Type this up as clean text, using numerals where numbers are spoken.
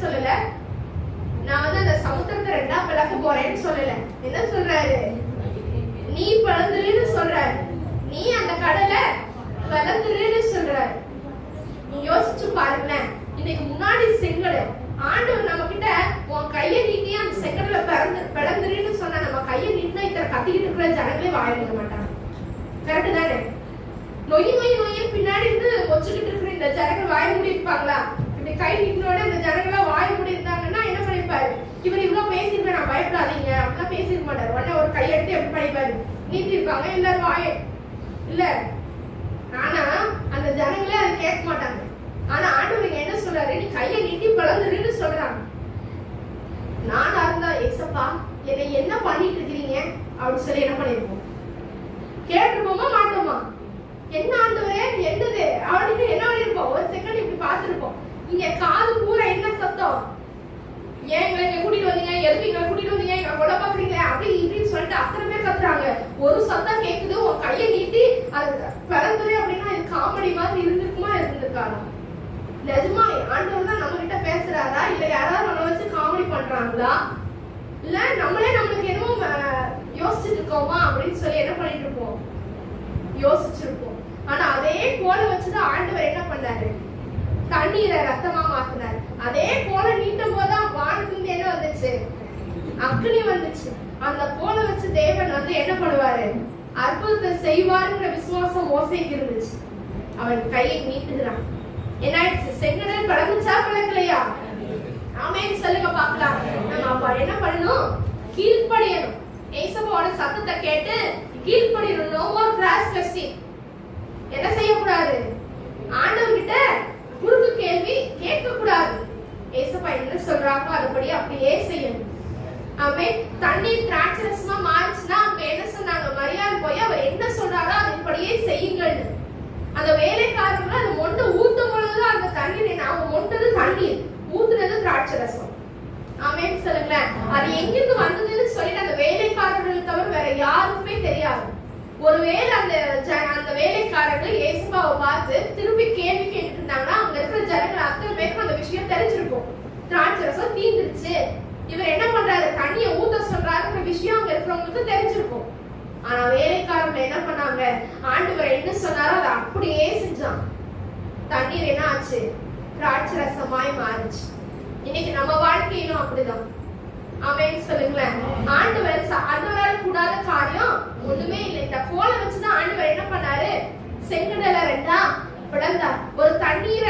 சொல்லல, நான் அந்த சமுத்திரத்தை ரெண்டா பிளக்க போறேன்னு சொல்லல. என்ன சொல்றாரு? நீ பிளந்துருன்னு சொல்றாரு. நீ அந்த கடலை பிளந்துருன்னு சொல்றாரு. நீ யோசிச்சு பாருங்களேன். இன்னைக்கு முன்னாடி செங்கல் ஆண்டவர் நம்ம கிட்ட உன் கையை நீட்டி அந்த செங்கல்ல பிளந்துருன்னு சொன்னா நம்ம கையை நீட்டினா இத்தனை கத்திக்கிட்டு இருக்கிற ஜனங்களே வாய முடிய மாட்டாங்க. கரெக்டு தானே? நொய் நொய் நொய்யும் பின்னாடி இருந்து வச்சுக்கிட்டு இருக்கிற இந்த ஜனங்கள் வாய மூடி இருப்பாங்களா? இப்படி கை நீட்டினோட இந்த ஜனங்களா வாய மூடி இருந்தாங்கன்னா என்ன பண்ணிருப்பாரு? இவர் இவ்வளவு பேசிருப்பேன், நான் பயப்படாதீங்க அப்படிலாம் பேசிருக்க மாட்டாரு. உடனே ஒரு கையெடுத்து எப்படி பண்ணிப்பாரு? நீட்டி இருப்பாங்க எல்லாரும் வாய இல்ல. ஆனா அந்த ஜனங்களே அதை கேட்க மாட்டாங்க. ஆனா ஆண்டவர் என்ன சொல்றாரு? நீ கையை நீட்டி பிளந்துருன்னு சொல்றாங்க. நானா இருந்தா ஏசப்பா என்னை என்ன பண்ணிட்டு இருக்கிறீங்க அப்படின்னு சொல்லி என்ன பண்ணிருப்போம்? கேட்டிருப்போமா மாட்டோமா? என்ன ஆண்டவரே என்னது அப்படின்னு என்ன பண்ணிருப்போம்? ஒரு செகண்ட் இப்படி பார்த்திருப்போம். இங்க காது பூரா என்ன சத்தம்? ஏன் எங்களை கூட்டிட்டு வந்தீங்க? எதுக்கு எங்களை கூட்டிட்டு வந்தீங்க? எங்களை கொலை பாக்குறீங்க அப்படி இப்படின்னு சொல்லிட்டு அத்தனை பேர் கத்துறாங்க. ஒரு சத்தம் கேக்குது, உன் கையை நீட்டி அது பிறந்துரு அப்படின்னா இது காமெடி மாதிரி இருந்திருக்குமா? இருந்திருக்காரா? நிஜமா ஆண்டவர் தான் நம்ம கிட்ட பேசுறாரா? இல்ல யாராவது நம்மளை வச்சு காமெடி பண்றாங்களா? இல்ல நம்மளே நம்மளுக்கு எதுவும் யோசிச்சுட்டு இருக்கோமா அப்படின்னு சொல்லி என்ன பண்ணிட்டு இருப்போம்? யோசிச்சிருப்போம். ஆனா அதே கோலை வச்சுதான் ஆண்டவர் என்ன பண்ணாரு? தண்ணீரை ரத்தமா மாத்தினாரு. அதே கோலை நீட்டும் போதுதான் வானத்துல என்ன வந்துச்சு? அக்னி வந்துச்சு. அந்த கோலை வச்சு தேவன் என்ன பண்ணுவாரு? அற்புதத்தை செய்வாருங்கிற விசுவாசம் மோசேக்கு இருந்துச்சு. அவன் கையை நீட்டுகிறான். என்ன ஆயிடுச்சு? செங்கடல் பிளந்துச்சா பிளக்கலையா? ஆமென் சொல்லுங்க பார்க்கலாம். நம்ம அப்ப என்ன பண்ணணும்? கீழ்ப்படியணும். ஏசப்பாவோட சத்தத்தை கேட்டு கீழ்ப்படியணும். No more cross testing. என்ன செய்யக்கூடாது? ஆண்டவர் கிட்ட குறுக்கு கேள்வி கேட்க கூடாது. ஏசப்பா என்ன சொல்றாங்களோ அதுபடி அப்படியே செய்யணும். ஆமென். தண்ணீர் திராட்சரசமா மாறிச்சுன்னா அவங்க என்ன சொன்னாங்க? மரியாதை போய் அவர் என்ன சொல்றாரோ அதுபடியே செய்யுங்கள். அந்த வேலைக்காரங்க அந்த மொண்டை ஊத்தும் பொழுதுதான் அந்த தண்ணீர் அவங்க மொண்டது தண்ணீர், ஊத்துனது திராட்சரசம். ஆமென் சொல்லுங்களேன். அது எங்கிருந்து வந்ததுன்னு சொல்லிட்டு அந்த வேலைக்காரர்கள் தவிர வேற யாருக்குமே தெரியாது. ஒருவேளை அந்த வேலைக்காரர்கள் இயேசுவை பார்த்து திருப்பி கேள்வி கேட்டுட்டு இருந்தாங்கன்னா அங்க இருக்கிற ஜனங்கள் அத்தனை பேருக்கு அந்த விஷயம் தெரிஞ்சிருக்கும். திராட்சரசம் தீந்துருச்சு, இவர் என்ன பண்றாரு? தண்ணியை ஊத்த சொல்றாருங்கிற விஷயம் அங்க இருக்கிறவங்களுக்கு தெரிஞ்சிருக்கும். ஆனா வேலைக்காரர்கள் என்ன பண்ணாங்க? ஆண்டவர் என்ன சொன்னாரோ அதை அப்படியே செஞ்சான். தண்ணீர் என்ன ஆச்சு? திராட்சரசமாய் மாறிச்சு. இன்னைக்கு நம்ம வாழ்க்கையிலும் அப்படிதான். ஆமென் சொல்லுங்களேன். ஆண்டவரால் கூடாத காரியம் ஒண்ணுமே இல்லை. இந்த கோலை வச்சுதான் ஆண்டவர் என்ன பண்ணாரு? செங்கடலை ரெண்டா பிளந்தார். ஒரு தண்ணீரை